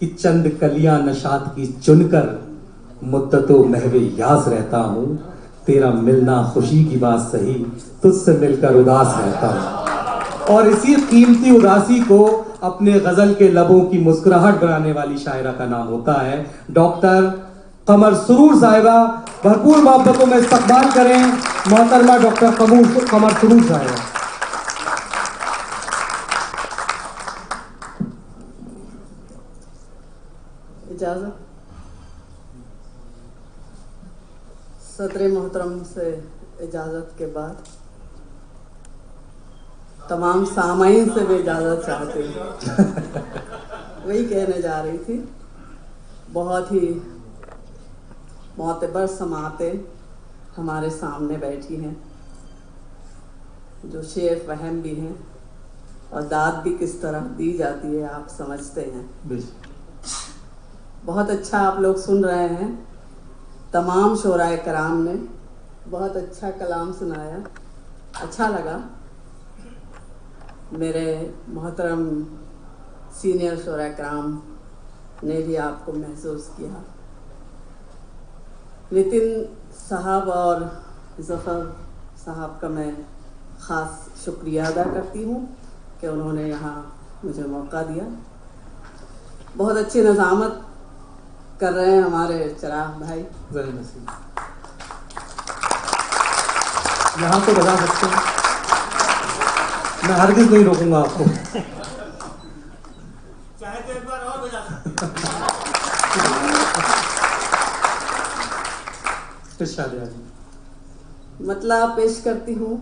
कि चंद कलियां नशात की चुनकर मुद्दतों महवे यास रहता हूँ। तेरा मिलना खुशी की बात सही, तुझसे मिलकर उदास रहता हूँ। और इसी कीमती उदासी को अपने गजल के लबों की मुस्कुराहट बनाने वाली शायरा का नाम होता है डॉक्टर कमर सुरूर साहिबा। भरपूर मोहब्बतों में इस्तकबाल करें मोहतरमा डॉक्टर कमर सुरूर साहिबा। इजाज़त। सदर मोहतरम से इजाज़त के बाद तमाम सामाईन से भी इजाज़त चाहती हूँ। वही कहने जा रही थी, बहुत ही मोतबर समातें हमारे सामने बैठी हैं, जो शेर फहम भी हैं और दाद भी किस तरह दी जाती है आप समझते हैं। बहुत अच्छा आप लोग सुन रहे हैं। तमाम शोराए कराम ने बहुत अच्छा कलाम सुनाया, अच्छा लगा। मेरे मोहतरम सीनियर शोराए कराम ने भी आपको महसूस किया। नितिन साहब और ज़फ़र साहब का मैं ख़ास शुक्रिया अदा करती हूँ कि उन्होंने यहाँ मुझे मौका दिया। बहुत अच्छी नज़ामत कर रहे हैं हमारे चिराग भाई। यहाँ तो बजा सकते हैं, मैं हरगिज़ नहीं रोकूंगा आपको। चाहे तो एक बार और बजा सकते हैं। मतलब पेश करती हूँ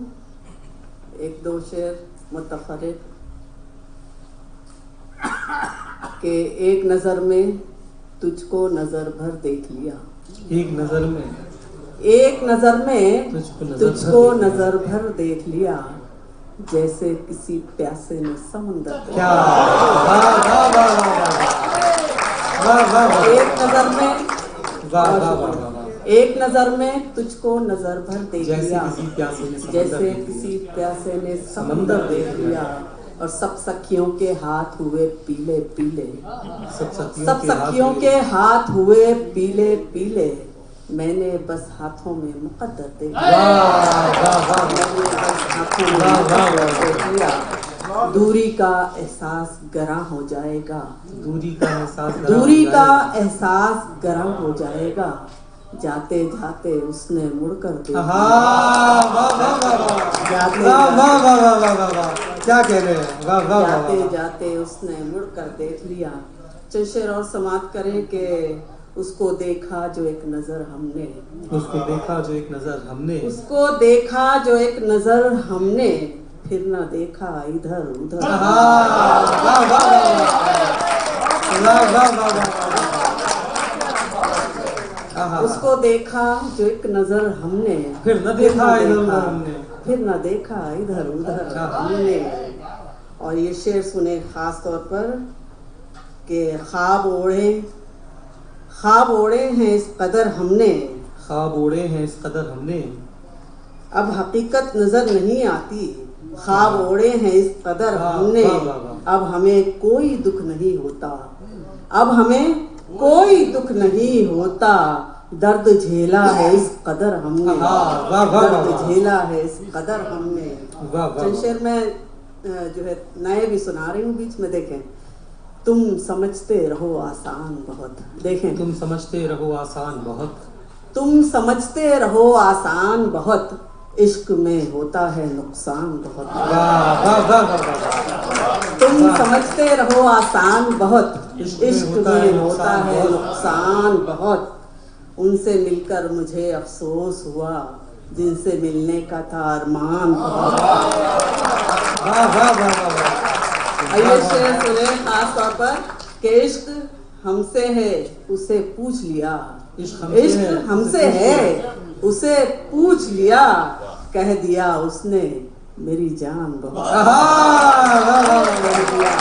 एक दो शेर मुतफरिक के एक नज़र में तुझको नजर भर देख लिया। एक नजर में तुझको नजर भर देख लिया, जैसे किसी प्यासे ने समुंदर। क्या एक नजर में तुझको नजर भर देख लिया, जैसे किसी प्यासे ने समुंदर देख लिया। और सब सखियों के हाथ हुए पीले पीले, सब सखियों के हाथ हुए पीले पीले। मैंने बस हाथों में मुकद्दर देख लिया। दूरी का एहसास गरा हो जाएगा, दूरी का एहसास गरा हो जाएगा। जाते जाते उसने मुड़कर देखा। क्या कह रहे हैं, जाते जाते उसने मुड़कर देख लिया। शेर और समाप्त करें कि उसको देखा जो एक नजर हमने, उसको देखा जो एक नजर हमने, उसको देखा जो एक नजर हमने, फिर न देखा इधर उधर। उसको देखा जो एक नजर हमने, फिर न देखा इधर उधर हमने, फिर न देखा इधर उधर हमने। और ये शेर सुने खास तौर पर कि ख्वाब ओढ़े हैं इस कदर हमने, ख्वाब ओढ़े हैं इस कदर हमने। अब हकीकत नजर नहीं आती, ख्वाब ओढ़े हैं इस कदर हमने। अब हमें कोई दुख नहीं होता, अब हमें कोई दुख नहीं होता। दर्द झेला है इस कदर हमने, दर्द झेला है इस कदर हमने। शेर में जो है नए भी सुना रही हूँ बीच में। देखें, तुम समझते रहो आसान बहुत, देखें, तुम समझते रहो आसान बहुत, तुम समझते रहो आसान बहुत, इश्क में होता है नुकसान बहुत। तुम समझते रहो आसान बहुत, इश्क में होता है नुकसान बहुत। उनसे मिलकर मुझे अफसोस हुआ, जिनसे मिलने का था अरमान बहुत। आइए शेर सुने खास तौर पर कि इश्क हमसे है उसे पूछ लिया, इश्क हमसे है उसे पूछ लिया। कह दिया उसने मेरी जान बहुत, कह दिया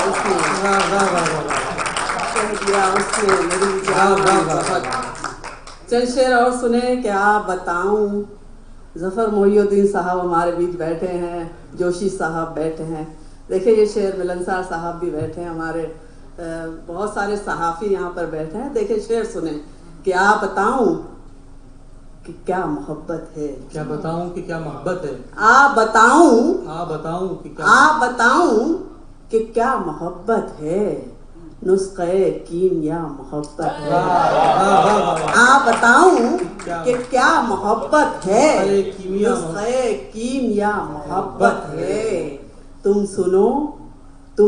उसने मेरी जान बहुत। चल शेर और सुने, क्या बताऊं। ज़फ़र मोहिउद्दीन साहब हमारे बीच बैठे हैं, जोशी साहब बैठे हैं। देखिए ये शेर मिलनसार साहब भी बैठे हैं हमारे बहुत सारे सहाफी यहाँ पर बैठे हैं। देखे शेर सुने, क्या बताऊं कि क्या मोहब्बत है, क्या बताऊं कि क्या मोहब्बत है, आ बताऊं कि क्या, आ बताऊं कि क्या मोहब्बत है, नुस्खे कीमिया मोहब्बत है। आ बताऊं कि क्या मोहब्बत है, नुस्खे कीमिया मोहब्बत है। तुम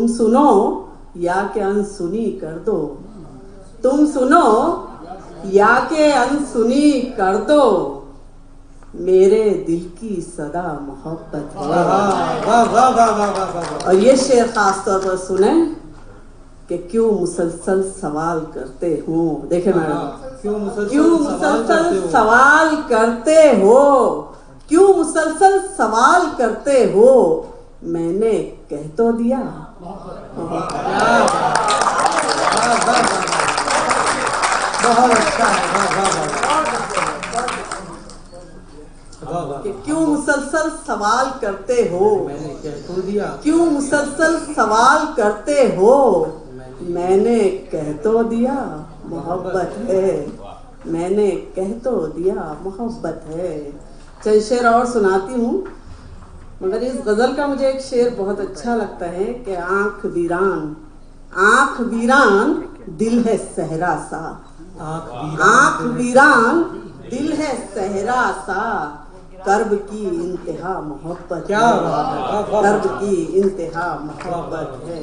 सुनो या के अनसुनी कर दो, तुम सुनो या के अनसुनी कर दो, मेरे दिल की सदा मोहब्बत है। और ये शेर खास तौर पर सुने कि क्यों मुसलसल सवाल करते हो। देखे मैडम, क्यों मुसलसल सवाल करते हो, क्यों मुसलसल सवाल करते हो, मैंने कह तो दिया। बहुत अच्छा है। कि क्यों मुसलसल सवाल करते हो, मैंने कह तो दिया, क्यों मुसलसल सवाल करते हो, मैंने कह तो दिया मोहब्बत है, मैंने कह तो दिया मोहब्बत है। चंद शेर और सुनाती हूँ, मगर इस गजल का मुझे एक शेर बहुत अच्छा लगता है कि आंख वीरान दिल है सहरा सा, आंख वीरान दिल है सहरा सा, कर्ब की इंतहा मोहब्बत, क्या बात है, कर्ब की इंतहा मोहब्बत है।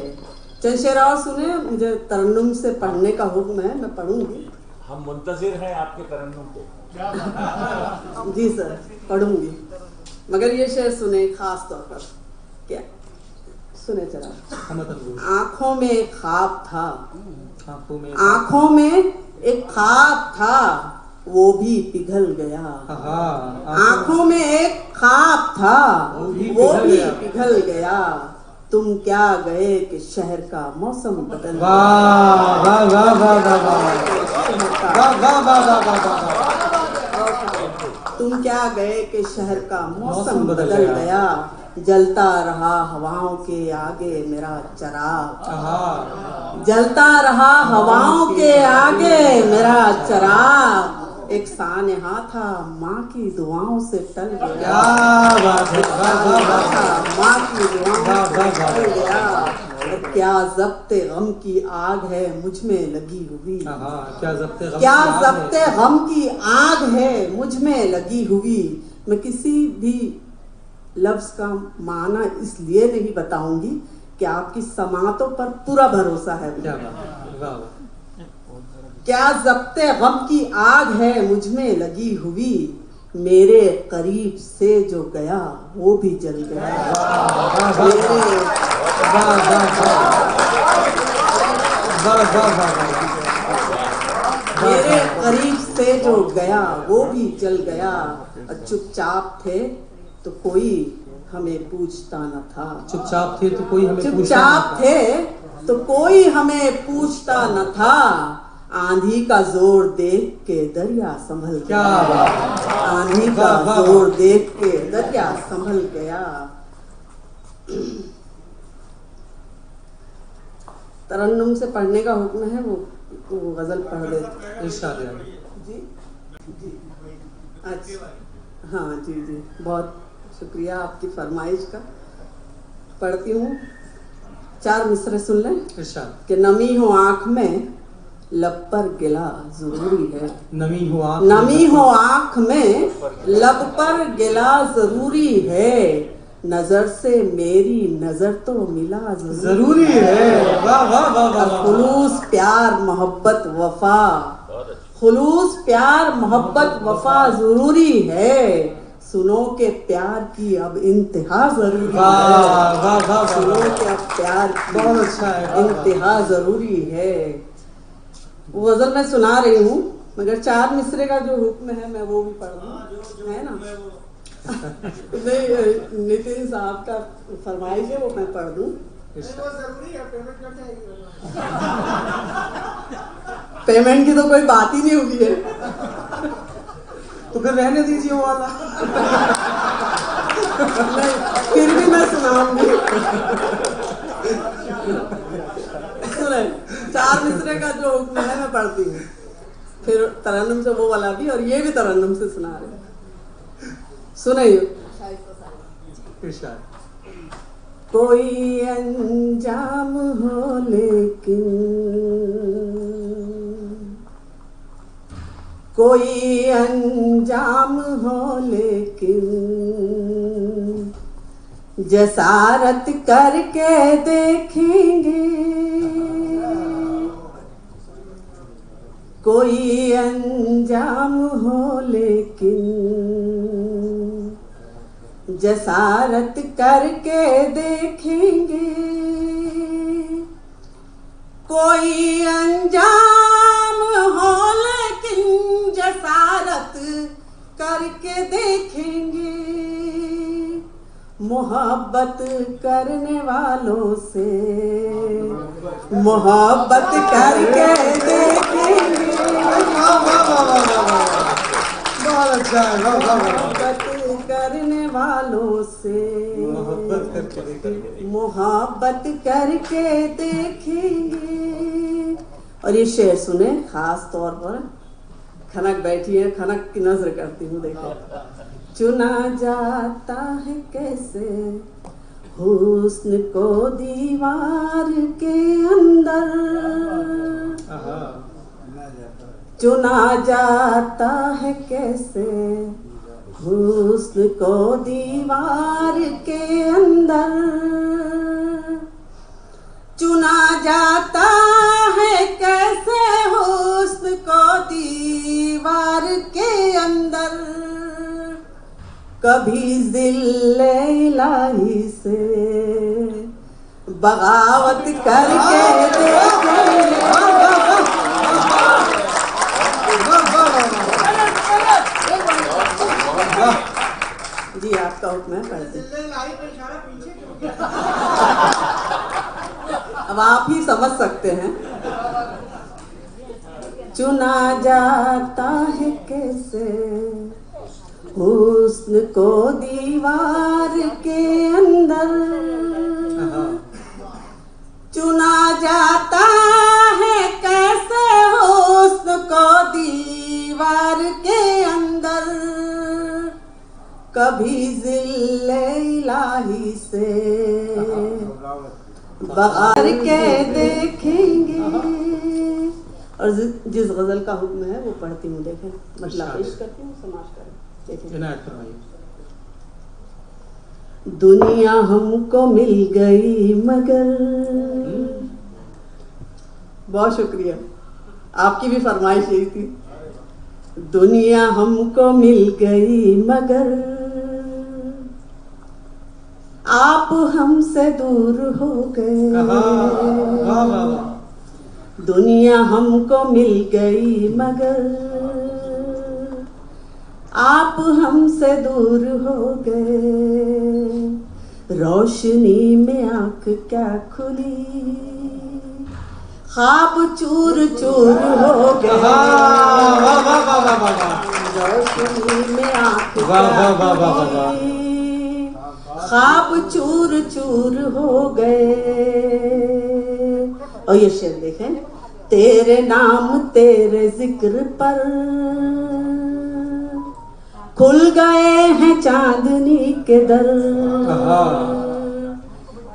चंद शेर और सुने, मुझे तरन्नुम से पढ़ने का हुक्म है, मैं पढ़ूंगी। हम मुंतजिर हैं आपके तरन्नुम के। जी सर, पढ़ूंगी, मगर ये शेर सुने खास तौर पर। क्या सुने जरा, आंखों में एक ख्वाब था, आंखों में एक ख्वाब था, वो भी पिघल गया। आंखों में एक ख्वाब था, वो भी पिघल गया। तुम क्या गए कि शहर का मौसम बदल तुम क्या गए कि शहर का मौसम बदल गया। जलता रहा हवाओं के आगे मेरा चराग, जलता रहा हवाओं के आगे मेरा चराग। एक सानहा था माँ की दुआओं से टल गया, माँ की दुआओं से टल गया। क्या ज़ब्ते गम की आग है मुझ में लगी हुई, क्या ज़ब्ते गम की आग है मुझ में लगी हुई। मैं किसी भी लफ्ज का माना इसलिए नहीं बताऊंगी कि आपकी समातों पर पूरा भरोसा है। क्या ज़ब्ते गम की आग है मुझ में लगी हुई, मेरे करीब से जो गया वो भी जल गया। मेरे करीब से जो गया वो भी जल गया। और चुपचाप थे तो कोई हमें पूछता न था, चुपचाप थे तो कोई हमें चुपचाप थे तो कोई हमें पूछता न था। आंधी का जोर देख के दरिया संभल गया, आंधी का जोर देख के दरिया संभल गया। तरन्नुम से पढ़ने का हुक्म है, वो गजल पढ़ दे। जी जी, अच्छा, हाँ जी जी, बहुत शुक्रिया आपकी फरमाइश का। पढ़ती हूँ, 4 मिसरे सुन लें। कि नमी हो आँख में लब पर गिला जरूरी है, नमी हो आँख में लब पर गिला जरूरी है। नजर से मेरी नजर तो मिला जरूरी है। वाह वाह वाह वाह। खुलूस प्यार मोहब्बत वफा, खुलूस प्यार मोहब्बत वफा जरूरी है। सुनो के प्यार की अब इंतहा जरूरी है, सुनो के अब प्यार की बहुत अच्छा है, इंतहा जरूरी है। वो गजल मैं सुना रही हूँ, मगर 4 मिसरे का जो हुक्म है मैं वो भी पढ़ दूँ, है ना। नहीं, नितिन साहब का फरमाइश है, वो मैं पढ़ दूँ। पेमेंट की तो कोई बात ही नहीं हुई है, तो फिर रहने दीजिए वो वाला। नहीं, फिर भी मैं सुनाऊंगी। सुने, चार मिसरे का जो हुक्म है मैं पढ़ती हूँ, फिर तरन्नुम से वो वाला भी और ये भी तरन्नुम से सुना रहे। सुनिए। इरशाद। कोई अंजाम हो लेकिन, कोई अंजाम हो लेकिन जसारत करके देखेंगे। कोई अंजाम हो लेकिन जसारत करके देखेंगे। कोई अंजाम हो लेकिन जसारत करके देखेंगे। मोहब्बत करने वालों से मोहब्बत करके देखेंगे। बहुत अच्छा है। मोहब्बत करने वालों से मोहब्बत करके देखेंगे। मोहब्बत करके देखेंगे। और ये शेर सुने खास तौर पर, खनक बैठी है, खनक की नजर करती हूँ। देखो, चुना जाता है कैसे हुस्न को दीवार के अंदर। चुना जाता है कैसे हुस्न को दीवार के अंदर। चुना जाता है कैसे हुस्न को दीवार के अंदर। कभी ज़िल्ले इलाही से बगावत करके देखेंगे। जी आपका हुक्म है, पढ़ दीजिए। अब आप ही समझ सकते हैं। चुना जाता है कैसे हुस्न को दीवार के अंदर। चुना जाता है कैसे हुस्न को दीवार के अंदर। कभी ज़िल्ले इलाही से बाहर के देखेंगे। और जिस गजल का हुक्म है वो पढ़ती हूँ। देखें, मतलब पेश करती हूँ, समाज करें। दुनिया हमको मिल गई मगर, बहुत शुक्रिया, आपकी भी फरमाइश यही थी। दुनिया हमको मिल गई मगर आप हमसे दूर हो गए। दुनिया हमको मिल गई मगर आप हमसे दूर हो गए। रोशनी में आंख क्या खुली, ख्वाब चूर चूर हो गए। रोशनी में आंख क्या खुली, ख्वाब चूर चूर हो गए। और ये शेर देखें, तेरे नाम तेरे जिक्र पर खुल गए हैं चांदनी के दर।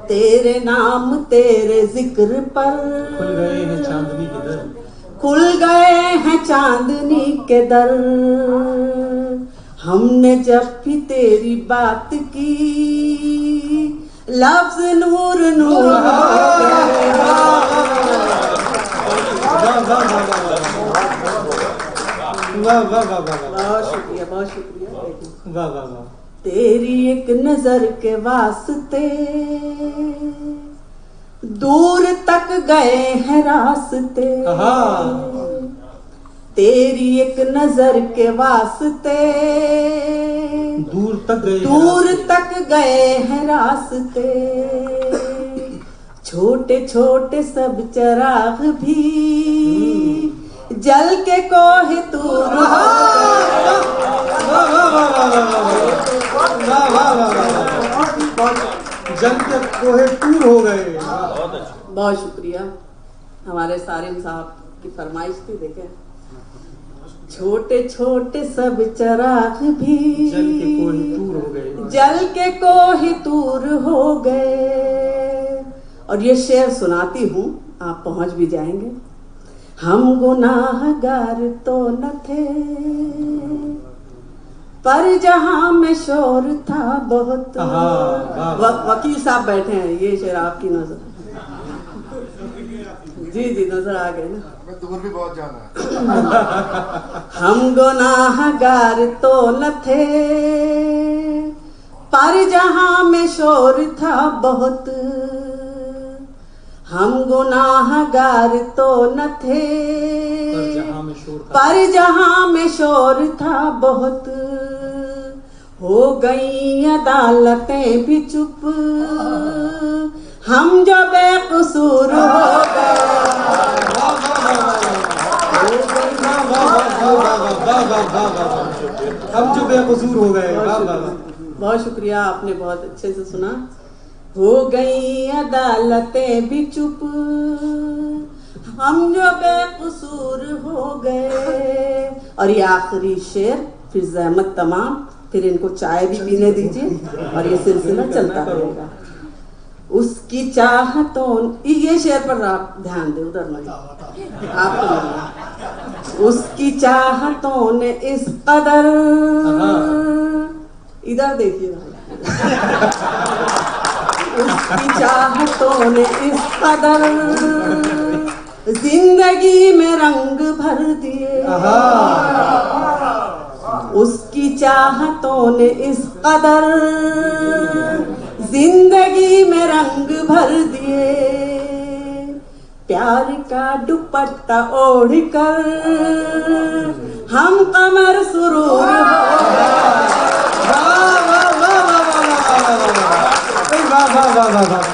तेरे नाम तेरे जिक्र पर खुल गए हैं चांदनी के दर। खुल गए हैं चांदनी के दर। हमने जब भी तेरी बात की लफ्ज नूर नूर हो बहुत शुक्रिया, बहुत शुक्रिया। वाह वाह वाह। तेरी एक नजर के वास्ते दूर तक गए हैं रास्ते। तेरी एक नजर के वास्ते दूर तक गए हैं रास्ते। छोटे छोटे सब चिराग भी जल के कोहे तूर हो। जल के कोहे तूर हो गए। बहुत शुक्रिया। हमारे सारिम साहब की फरमाइश थी, देखें। छोटे छोटे सब चराग भी जल के कोहिनूर हो गए, जल के कोहिनूर हो गए। और ये शेर सुनाती हूँ, आप पहुंच भी जाएंगे। हम गुनाहगार तो न थे, पर जहां में शोर था बहुत। वकील साहब बैठे हैं, ये शेर आपकी नजर, जी जी नजर आ गए ना। दूर भी बहुत जाना है। हम गुनाहगार तो न थे, पर जहां में शोर था बहुत। हम गुनाहगार तो न थे, पर जहां में शोर था बहुत। हो गई अदालतें भी चुप, हम जो बेकसूर हो गए। हम जो बेकसूर हो गए। बहुत शुक्रिया, आपने बहुत अच्छे से सुना। हो गई अदालतें भी चुप, हम जो बेकसूर हो गए। और ये आखिरी शेर, फिर ज़हमत तमाम, फिर इनको चाय भी पीने दीजिए और ये सिलसिला चलता रहेगा। उसकी चाहतों, ये शेर पर आप ध्यान दे, उधर नहीं, आप तो नहीं। उसकी चाहतों ने इस कदर, इधर देखिए भाई। उसकी चाहतों ने इस कदर जिंदगी में रंग भर दिए। उसकी चाहतों ने इस कदर जिंदगी में रंग भर दिए। प्यार का दुपट्टा ओढ़ कर हम कमर सुरूर हो। वाह वाह वाह वाह वाह वाह वाह वाह वाह वाह वाह।